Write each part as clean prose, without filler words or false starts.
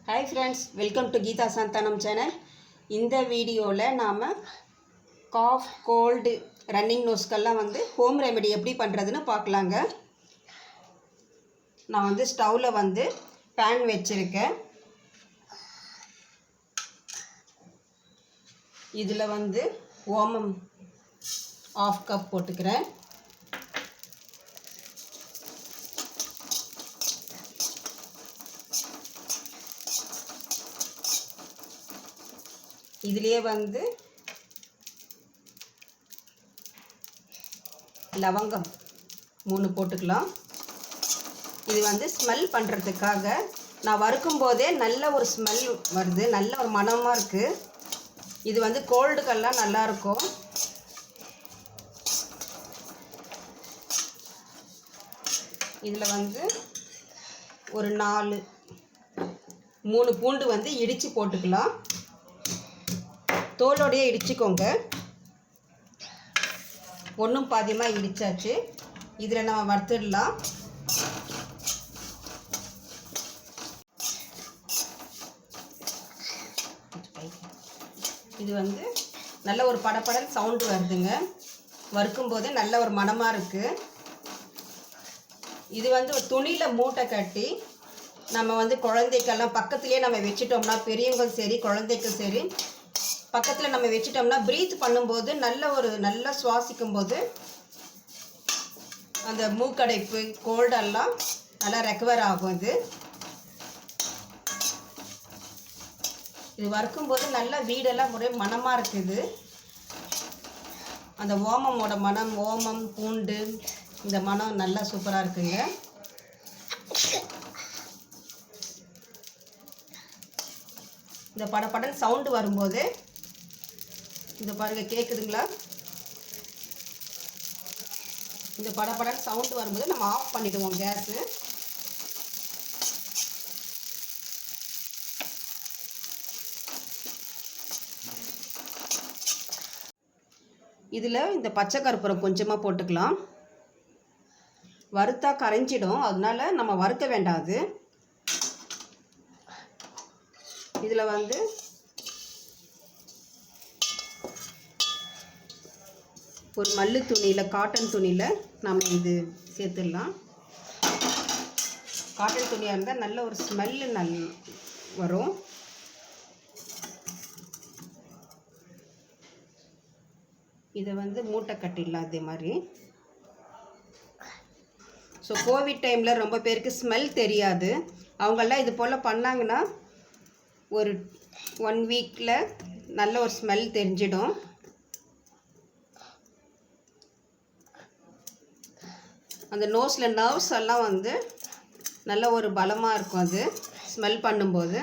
Hi friends, welcome to Geeta Santhanam channel. இந்த வீடியோல நாம காஃப் கோல்டு ரன்னிங் நோஸ்க்கெல்லாம் ஹோம் ரெமெடி எப்படி பண்றதுன்னு பார்க்கலாங்க. நான் ஸ்டவ்ல pan வெச்சிருக்கேன். இதுல ஓமம் 1/2 கப் போட்டுக்கிறேன். இதுலயே லவங்கம் 3 போட்டுக்கலாம். இது ஸ்மெல் பண்றதுக்காக நான் வறுக்கும் போதே நல்ல ஒரு ஸ்மெல் வருது, நல்ல ஒரு மணமா இருக்கு. இது கோல்டுக்கெல்லாம் நல்லா இருக்கும். இதுல ஒரு 3 பூண்டு இடிச்சு போட்டுக்கலாம். தோலோடையே இடிச்சுக்கோங்க. ஒன்றும் பாதியமாக இடிச்சாச்சு. இதில் நம்ம வறுத்துடலாம். இது நல்ல ஒரு படபடல் சவுண்டு வருதுங்க. வறுக்கும் போது நல்ல ஒரு மணமாக இருக்குது. இது ஒரு துணியில் மூட்டை கட்டி நம்ம குழந்தைக்கெல்லாம் பக்கத்துலேயே நம்ம வச்சுட்டோம்னா, பெரியவங்களும் சரி குழந்தைக்கும் சரி பக்கத்தில் நம்ம வச்சுட்டோம்னா ப்ரீத் பண்ணும்போது நல்லா சுவாசிக்கும் போது அந்த மூக்கடைப்பு கோல்டெல்லாம் நல்லா ரெக்கவர் ஆகும். இது வறுக்கும்போது நல்லா வீடெல்லாம் ஒரே மணமாக இருக்குது. அந்த ஓமமோட மனம், ஓமம் பூண்டு இந்த மனம் நல்லா சூப்பராக இருக்குங்க. இந்த படப்படன் சவுண்டு வரும்போது இந்த பாருங்க, கேட்குதுங்களா? இந்த படபடன் சவுண்டு வரும்போது நம்ம ஆஃப் பண்ணிடுவோம் கேஸு. இதில் இந்த பச்சை கற்பூரம் கொஞ்சமாக போட்டுக்கலாம். வறுத்தா கரைஞ்சிடும், அதனால நம்ம வறுக்க வேண்டாது. இதில் ஒரு மல்லு துணியில், காட்டன் துணியில் நம்ம இது சேர்த்துடலாம். காட்டன் துணியாக இருந்தால் நல்ல ஒரு ஸ்மெல்லு வரும். இதை மூட்டை கட்டிடலாம் அதே மாதிரி. ஸோ கோவிட் டைமில் ரொம்ப பேருக்கு ஸ்மெல் தெரியாது. அவங்கெல்லாம் இது போல் பண்ணாங்கன்னா ஒரு 1 வீக்கில் நல்ல ஒரு ஸ்மெல் தெரிஞ்சிடும். அந்த நோஸில் நர்வ்ஸ் எல்லாம் நல்ல ஒரு பலமாக இருக்கும் அது ஸ்மெல் பண்ணும்போது.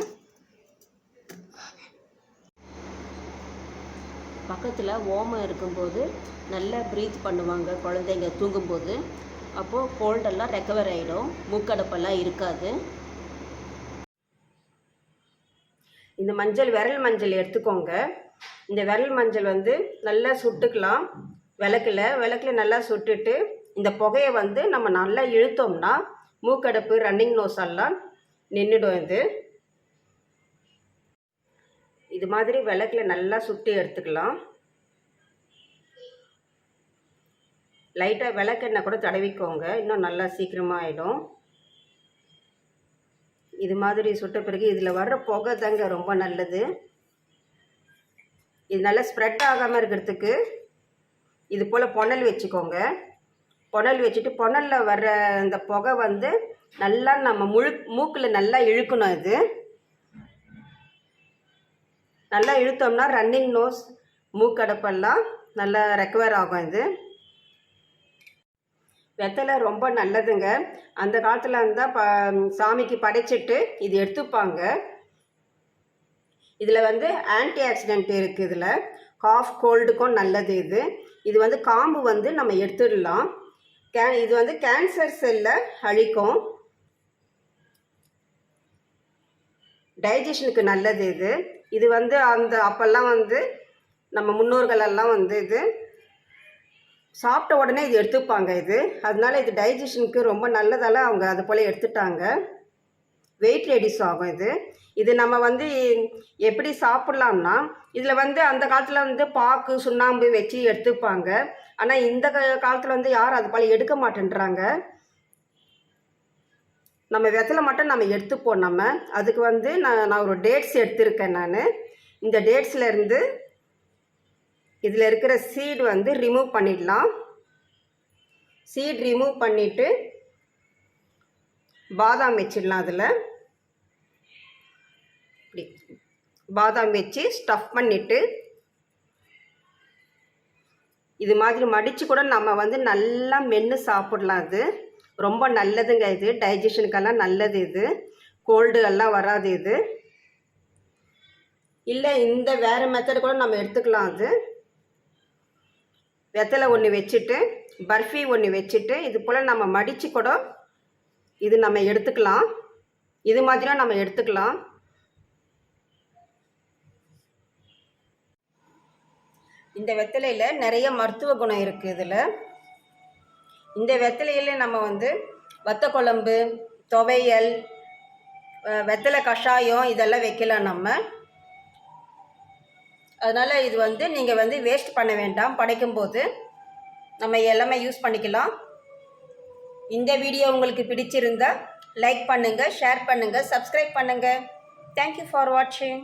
பக்கத்தில் ஓமம் இருக்கும்போது நல்லா ப்ரீத் பண்ணுவாங்க குழந்தைங்க தூங்கும்போது. அப்போது கோல்டெல்லாம் ரெக்கவர் ஆகிடும், மூக்கடைப்பெல்லாம் இருக்காது. இந்த மஞ்சள், விரல் மஞ்சள் எடுத்துக்கோங்க. இந்த விரல் மஞ்சள் நல்லா சுட்டுக்கலாம். விளக்கில் நல்லா சுட்டுட்டு இந்த புகையை நம்ம நல்லா இழுத்தோம்னா மூக்கடைப்பு, ரன்னிங் நோஸ் எல்லாம் நின்றுடும். இது மாதிரி விளக்கில் நல்லா சுட்டி எடுத்துக்கலாம். லைட்டாக விளக்கெண்ணெய் கூட தடவிக்கோங்க, இன்னும் நல்லா சீக்கிரமாக ஆகிடும். இது மாதிரி சுட்ட பிறகு இதில் வர்ற புகை தாங்க ரொம்ப நல்லது. இது நல்லா ஸ்ப்ரெட் ஆகாமல் இருக்கிறதுக்கு இது போல் புனல் வச்சுக்கோங்க. புனல் வச்சுட்டு புனலில் வர்ற அந்த புகை நல்லா நம்ம மூக்கில் நல்லா இழுக்கணும். இது நல்லா இழுத்தோம்னா ரன்னிங் நோஸ், மூக்கடைப்பெல்லாம் நல்லா ரெக்கவர் ஆகும். இது வெத்தலை ரொம்ப நல்லதுங்க. அந்த காலத்தில் இருந்தால் சாமிக்கு படைச்சிட்டு இது எடுத்துப்பாங்க. இதில் ஆன்டி ஆக்சிடென்ட் இருக்குது. இதில் காஃப் கோல்டுக்கும் நல்லது. இது காம்பு நம்ம எடுத்துடலாம். இது கேன்சர் செல்லை அழிக்கும், டைஜஷனுக்கு நல்லது. இது அந்த அப்போல்லாம் நம்ம முன்னோர்களெல்லாம் இது சாப்பிட்ட உடனே இது எடுத்துப்பாங்க. அதனால இது டைஜஷனுக்கு ரொம்ப நல்லதால அவங்க அது போல் எடுத்துட்டாங்க. வெயிட் ரெடியூஸ் ஆகும். இது நம்ம வந்து எப்படி சாப்பிட்லாம்னா, இதில் வந்து அந்த காலத்தில் வந்து பாக்கு சுண்ணாம்பு வச்சு எடுத்துப்பாங்க. ஆனால் இந்த காலத்தில் வந்து யாரும் அது போல் எடுக்க மாட்டேன்றாங்க. நம்ம வெத்தலை மட்டும் நம்ம எடுத்துப்போம். நம்ம அதுக்கு வந்து நான் ஒரு டேட்ஸ் எடுத்திருக்கேன். நான் இந்த டேட்ஸ்லேருந்து இதில் இருக்கிற சீடு வந்து ரிமூவ் பண்ணிடலாம். சீட் ரிமூவ் பண்ணிவிட்டு பாதாம் வச்சிடலாம். அதில் இப்படி பாதாம் வச்சு ஸ்டஃப் பண்ணிவிட்டு இது மாதிரி மடித்து கூட நம்ம வந்து நல்லா மென்று சாப்பிடலாம். அது ரொம்ப நல்லதுங்க. இது டைஜஷனுக்கெல்லாம் நல்லது. இது கோல்டு எல்லாம் வராது. இது இல்லை இந்த வேறு மெத்தட் கூட நம்ம எடுத்துக்கலாம். அது வெத்தலை ஒன்று வச்சுட்டு பர்ஃபி ஒன்று வச்சுட்டு இது போல் நம்ம மடித்து கூட இது நம்ம எடுத்துக்கலாம். இது மாதிரியும் நம்ம எடுத்துக்கலாம். இந்த வெத்தலையில் நிறைய மருத்துவ குணம் இருக்குது. இதில் இந்த வெத்தலையில் நம்ம வந்து வத்த குழம்பு, துவையல், வெத்தலை கஷாயம் இதெல்லாம் வைக்கலாம் நம்ம. அதனால் இது வந்து நீங்கள் வந்து வேஸ்ட் பண்ண வேண்டாம். படைக்கும்போது நம்ம எல்லாமே யூஸ் பண்ணிக்கலாம். இந்த வீடியோ உங்களுக்கு பிடிச்சிருந்தா லைக் பண்ணுங்கள், ஷேர் பண்ணுங்கள், சப்ஸ்கிரைப் பண்ணுங்கள். தேங்க்யூ ஃபார் வாட்சிங்.